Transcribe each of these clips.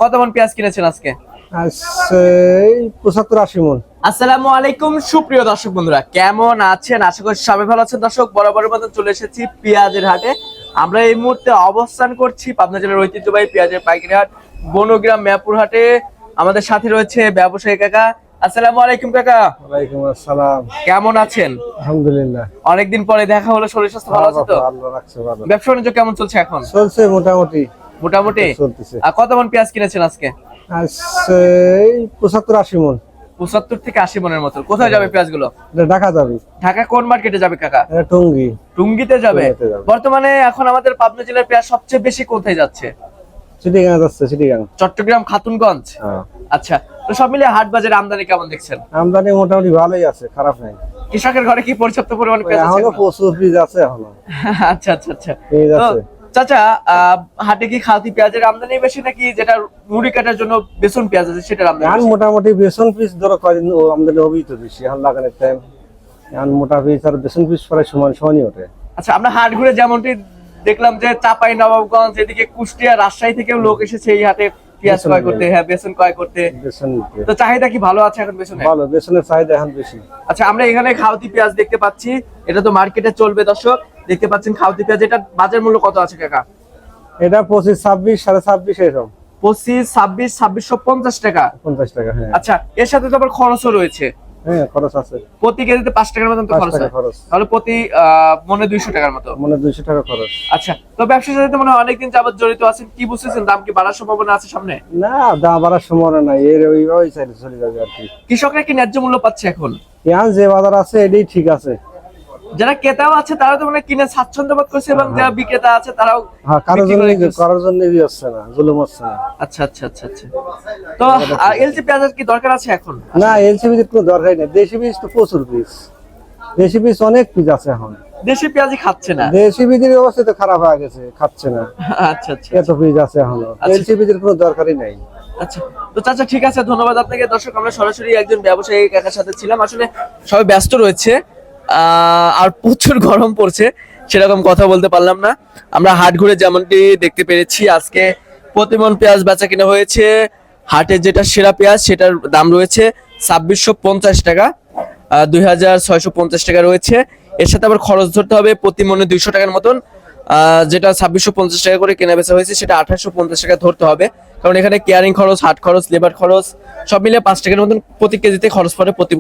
কত মন পেঁয়াজ কিনেছেন আজকে? 75-80 মন। আসসালামু আলাইকুম সুপ্রিয় দর্শক বন্ধুরা, কেমন আছেন? আশা করি সবাই ভালো আছেন। দর্শক, বরাবরের মতো চলে এসেছি পেঁয়াজের হাটে। আমরা এই মুহূর্তে অবস্থান করছি পাবনা জেলার ঐতিহ্যবাহী পেঁয়াজের পাইকারি হাট বনগ্রাম মেপুর হাটে। আমাদের সাথে রয়েছে ব্যবসায়ী কাকা। আসসালামু আলাইকুম কাকা। ওয়ালাইকুম আসসালাম। কেমন আছেন? আলহামদুলিল্লাহ। অনেকদিন পরে দেখা হলো, শরীর স্বাস্থ্য ভালো আছে তো? আল্লাহ রাখছে ভালো। ব্যবসা বাণিজ্য কেমন চলছে এখন? চলছে মোটামুটি চলতেছে। কত মন পেঁয়াজ কিনেছেন আজকে? 75-80 মন। 75 থেকে 80 মনের মতো। কোথায় যাবে পেঁয়াজগুলো? ঢাকা যাবে। ঢাকা কোন মার্কেটে যাবে কাকা? টঙ্গী। টুঙ্গিতে যাবে। বর্তমানে এখন আমাদের পাবনা জেলার পেঁয়াজ সবচেয়ে বেশি কোথায় যাচ্ছে? চিটিগাং যাচ্ছে। চিটিগাং, চট্টগ্রাম, খাতুনগঞ্জ। আচ্ছা, তো সব মিলিয়ে হাট বাজারে আমদানি কেমন দেখছেন? আমদানি মোটামুটি ভালোই আছে, খারাপ নাই। কৃষকের ঘরে কি পর্যাপ্ত পরিমাণে পেঁয়াজ আছে? এখনো প্রচুর বীজ আছে এখনো। আচ্ছা আচ্ছা আচ্ছা। বীজ তো আছে। চাচা, হাটে কি খাঁটি পেঁয়াজের আমদানি বেশি নাকি যেটা মুড়ি কাটার জন্য বেসন পেঁয়াজ আছে সেটার আমদানি বেশি? মোটামুটি বেসন পিস ধরো কয়দিন আমদানি হবেই তো বেশি, এখন লাগানোর টাইম। এখন মোটা পিস আর বেসন পিস প্রায় সমানই ওঠে। আচ্ছা, আমরা হাট ঘুরে যেমনটি দেখলাম যে চাপাই নবাবগঞ্জ, এদিকে কুষ্টিয়া, রাজশাহী থেকেও লোক এসেছে এই হাটে পেঁয়াজ ক্রয় করতে, হ্যাঁ বেসন ক্রয় করতে। তো চাহিদা কি ভালো আছে এখন বেসনের? ভালো, বেসনের চাহিদা এখন বেশি। আচ্ছা, আমরা এখানে খাওতি পেঁয়াজ দেখতে পাচ্ছি, এটা তো মার্কেটে চলবে। দর্শক দেখতে পাচ্ছেন খাওতি পেঁয়াজ, এটা বাজার মূল্য কত আছে কাকা? এটা 25-26, 26.5 এরকম। 25-26-2650 টাকা। 50 টাকা, হ্যাঁ। আচ্ছা, এর সাথে তো আবার খরচও রয়েছে। হ্যাঁ, খরচ আছে। প্রতি কেজিতে 5 টাকার মতন তো খরচ হয়। তাহলে প্রতি মনে 200 টাকার মতো। মনে 200 টাকা খরচ। আচ্ছা, তো ব্যবসার সাথে তো মনে হয় অনেকদিন যাবত জড়িত আছেন, কি বুঝতেছেন দাম কি বাড়ার সম্ভাবনা আছে সামনে? না, দাম বাড়ার সম্ভাবনা নাই, এর ওইভাবেই চলে যাবে আর কি। কৃষকরা কি ন্যায্য মূল্য পাচ্ছে এখন? এখন যে বাজার আছে এটাই ঠিক আছে। যারা ক্রেতাও আছে তারা তো মানে কিনে স্বাচ্ছন্দ্য বোধ করছে, এবং যারা বিক্রেতা আছে তারাও কারোর জন্য হচ্ছে না, জুলুম হচ্ছে না। আচ্ছা আচ্ছা আচ্ছা আচ্ছা। তো এলসি পেঁয়াজের কি দরকার আছে এখন? না, এলসি বীজের কোনো দরকারই নেই। দেশি বীজ তো প্রচুর বীজ, দেশি বীজ অনেক বীজ আছে এখন। দেশি পেঁয়াজই খাচ্ছে না, দেশি বীজের অবস্থা তো খারাপ হয়ে গেছে, খাচ্ছে না। আচ্ছা আচ্ছা, এত বীজ আছে এখনো, এলসি বীজের কোনো দরকারই নাই। আচ্ছা, তো চাচা ঠিক আছে, ধন্যবাদ আপনাকে। দর্শক, আমরা সরাসরি একজন ব্যবসায়ী কাকার সাথে ছিলাম। আসলে সবাই ব্যস্ত রয়েছে আর প্রচুর গরম পড়ছে, সেরকম কথা বলতে পারলাম না। আমরা হাট ঘুরে যেমনটি দেখতে পেরেছি, আজকে প্রতিমন পেঁয়াজ বেচা কিনা হয়েছে। হাটের যেটা সেরা পেঁয়াজ সেটার দাম রয়েছে 2650 টাকা, 2650 টাকা রয়েছে। এর সাথে আবার খরচ ধরতে হবে প্রতি মনে 200 টাকার মতন। যেটা 2650 টাকা করে কেনা বেচা হয়েছে সেটা 2850 টাকা ধরতে হবে, কারণ এখানে কেয়ারিং খরচ, হাট খরচ, লেবার খরচ সব মিলে 5 টাকার মতন প্রতি কেজিতে খরচ পড়ে, প্রতি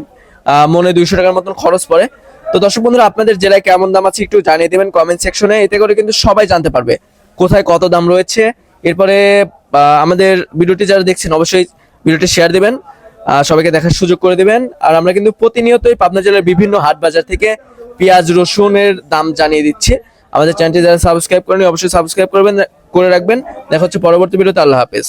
মনে 200 টাকার মতন খরচ পড়ে। তো দর্শক বন্ধুরা, আপনাদের জেলায় কেমন দাম আছে একটু জানিয়ে দেবেন কমেন্ট সেকশনে, এতে করে কিন্তু সবাই জানতে পারবে কোথায় কত দাম রয়েছে। এরপরে আমাদের ভিডিওটি যারা দেখছেন অবশ্যই ভিডিওটি শেয়ার দিবেন, সবাইকে দেখার সুযোগ করে দিবেন। আর আমরা কিন্তু প্রতিনিয়তই পাবনা জেলার বিভিন্ন হাট বাজার থেকে পেঁয়াজ রসুনের দাম জানিয়ে দিচ্ছি। আমাদের চ্যানেলটি যারা সাবস্ক্রাইব করেনি অবশ্যই সাবস্ক্রাইব করে রাখবেন। দেখা হচ্ছে পরবর্তী ভিডিওতে। আল্লাহ হাফেজ।